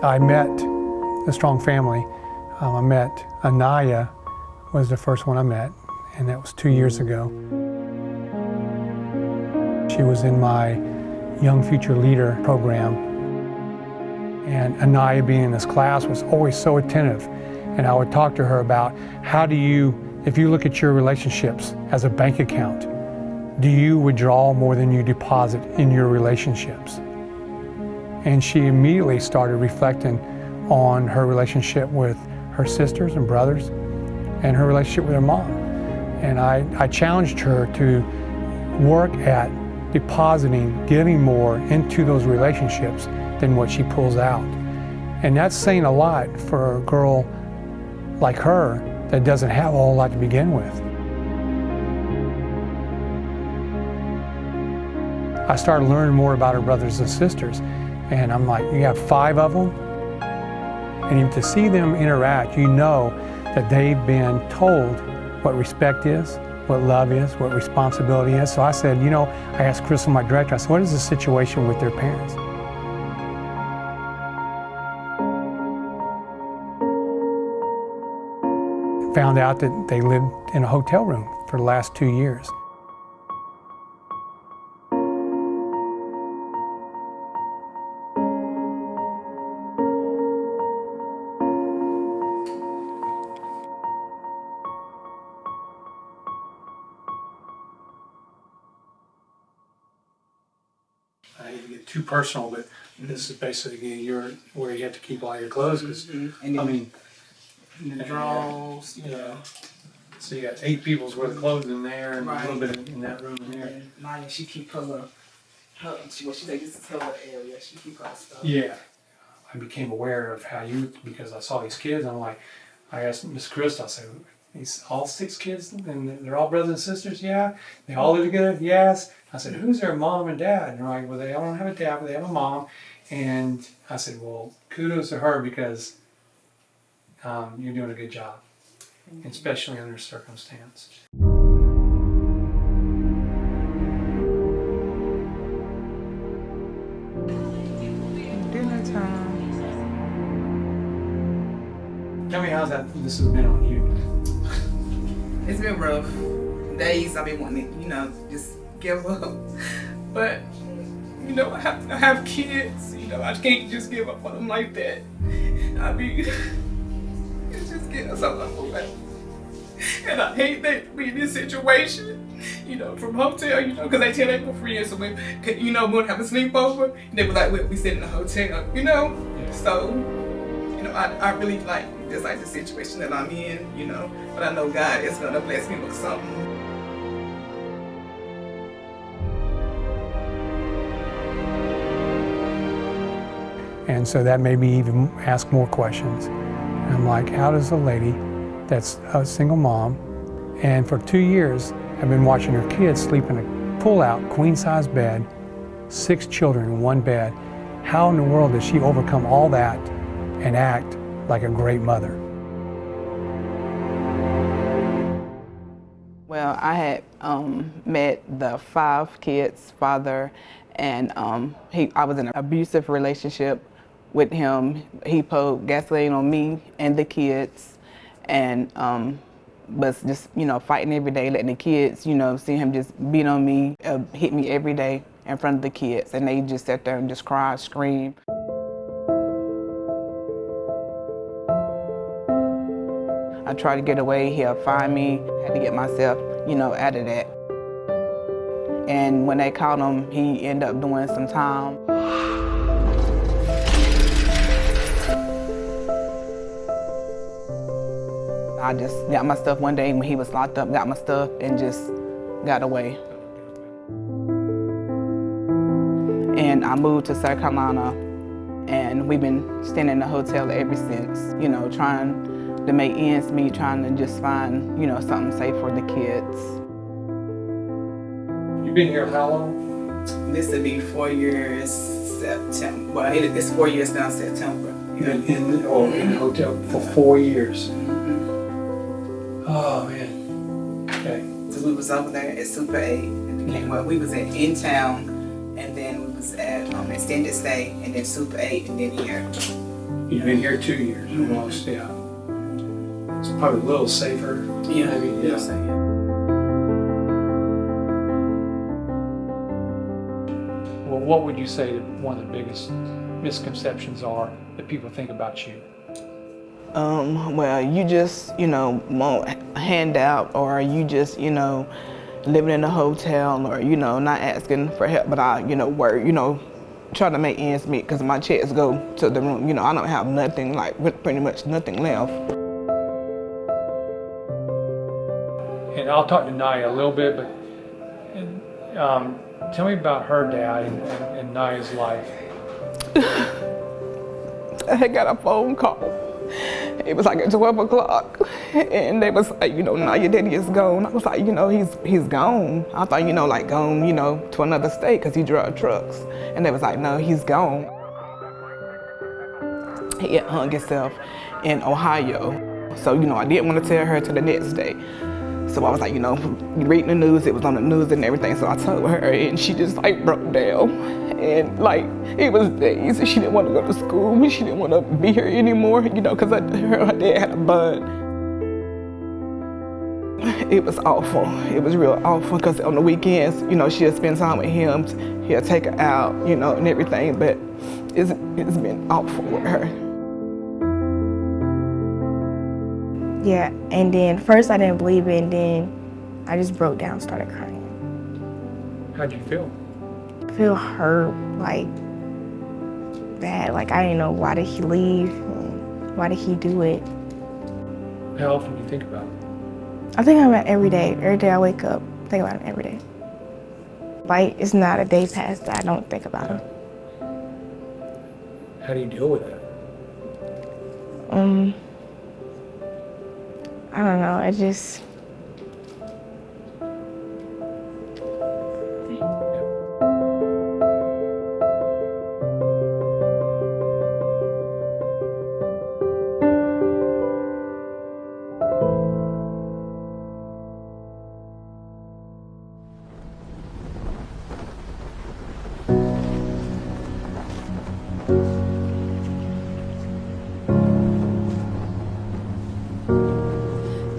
I met the Strong family. I met Anaya, was the first one I met, and that was 2 years ago. She was in my Young Future Leader program, and Anaya being in this class was always so attentive, and I would talk to her about how do you, if you look at your relationships as a bank account, do you withdraw more than you deposit in your relationships? And she immediately started reflecting on her relationship with her sisters and brothers and her relationship with her mom. And I challenged her to work at depositing, giving more into those relationships than what she pulls out. And that's saying a lot for a girl like her that doesn't have a whole lot to begin with. I started learning more about her brothers and sisters, and I'm like, you have 5 of them? And to see them interact, you know that they've been told what respect is, what love is, what responsibility is. So I said, you know, I asked Crystal, my director, I said, what is the situation with their parents? Found out that they lived in a hotel room for the last 2 years. I hate to get too personal, but this is basically where you have to keep all your clothes, because I mean, the drawers, yeah. So you got 8 people's worth of clothes in there, and a little bit in that room in there. And Maya, she keep her she said this is her little area. She keep her stuff. Yeah, I became aware of how because I saw these kids. I'm like, I asked Miss Krista, I said, these all 6 kids, and they're all brothers and sisters? Yeah. They all live together? Yes. I said, who's their mom and dad? And they're like, well, they all don't have a dad, but they have a mom. And I said, well, kudos to her, because you're doing a good job, especially under circumstance. Dinner time. Tell me how this has been on you. It's been rough. Days I've been wanting to, just give up. But, I have kids. I can't just give up on them like that. I mean, it's just getting so overwhelmed. And I hate that we in this situation, from hotel, because they tell their friends, so when, we'll have a sleepover, they were like, we sit in the hotel, Yeah. So, I really dislike the situation that I'm in, but I know God is gonna bless me with something. And so that made me even ask more questions. And I'm like, how does a lady that's a single mom, and for 2 years have been watching her kids sleep in a pull-out queen-size bed, 6 children in one bed, how in the world does she overcome all that and act like a great mother? Well, I had met the 5 kids' father, and I was in an abusive relationship with him. He poured gasoline on me and the kids, and was just, fighting every day, letting the kids, see him just beat on me, hit me every day in front of the kids, and they just sat there and just cry, scream. I tried to get away, he'll find me, I had to get myself, out of that. And when they caught him, he ended up doing some time. I just got my stuff one day when he was locked up, got my stuff and just got away. And I moved to South Carolina, and we've been staying in the hotel ever since, trying to make ends meet, trying to just find, something safe for the kids. You've been here how long? This will be 4 years September. Well, it's 4 years now, September. In the hotel for 4 years. Oh man. Okay. So we was over there at Super 8, and we was in town, and then we was at extended stay, and then Super 8, and then here. You've been here 2 years almost, yeah. It's probably a little safer. Yeah, Maybe, yeah. Well, what would you say that one of the biggest misconceptions are that people think about you? Well, you just, want a handout, or you just, living in a hotel, or, not asking for help, but I, work, trying to make ends meet because my checks go to the room. I don't have nothing, like pretty much nothing left. And I'll talk to Naya a little bit, but tell me about her dad and Naya's life. I got a phone call. It was like at 12 o'clock, and they was like, now your daddy is gone. I was like, he's gone. I thought, like gone, to another state because he drove trucks. And they was like, no, he's gone. He had hung himself in Ohio. So, I didn't want to tell her till the next day. So I was like, reading the news, it was on the news and everything. So I told her, and she just like broke down. And like, it was days, she didn't want to go to school. She didn't want to be here anymore, because her dad had a bud. It was awful. It was real awful, because on the weekends, she'll spend time with him. He'll take her out, and everything. But it's been awful with her. Yeah, and then first I didn't believe it, and then I just broke down, started crying. How'd you feel? I feel hurt, like bad. Like I didn't know, why did he leave? And why did he do it? How often do you think about it? I think about it every day. Every day I wake up, think about him every day. Like it's not a day past that I don't think about him. How do you deal with that? I don't know, it just...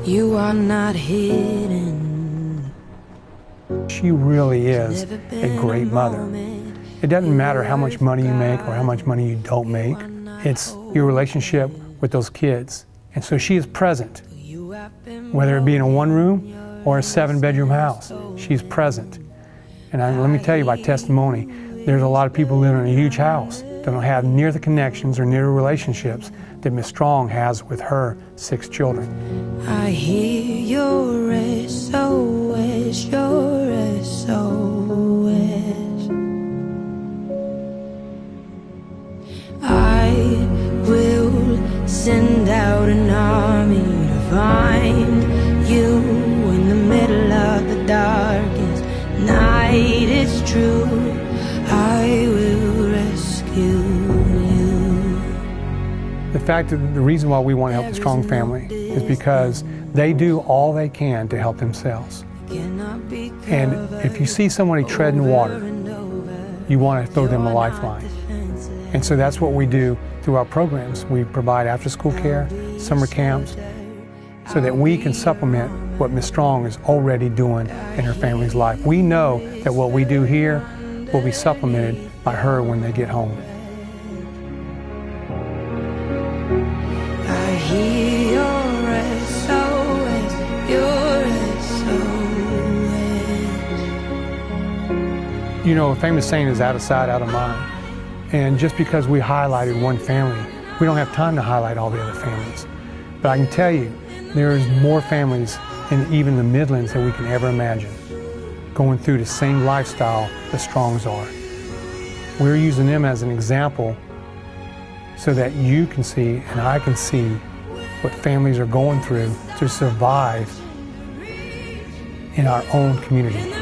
You are not hidden. She really is a great mother. It doesn't matter how much money you make or how much money you don't make. It's your relationship with those kids. And so she is present, whether it be in a one-room or a 7-bedroom house. She's present. And let me tell you by testimony, there's a lot of people living in a huge house that don't have near the connections or near the relationships that Miss Strong has with her 6 children. I hear your SOS, your SOS. I will send out an army to find you in the middle of the darkest night. It's true, I will rescue you. The fact that the reason why we want to help the Strong family is because they do all they can to help themselves. And if you see somebody treading water, you want to throw them a lifeline. And so that's what we do through our programs. We provide after-school care, summer camps, so that we can supplement what Miss Strong is already doing in her family's life. We know that what we do here will be supplemented by her when they get home. I hear your SOS, your SOS. You know, a famous saying is out of sight, out of mind. And just because we highlighted one family, we don't have time to highlight all the other families. But I can tell you, there's more families in even the Midlands than we can ever imagine, going through the same lifestyle the Strongs are. We're using them as an example so that you can see and I can see what families are going through to survive in our own community.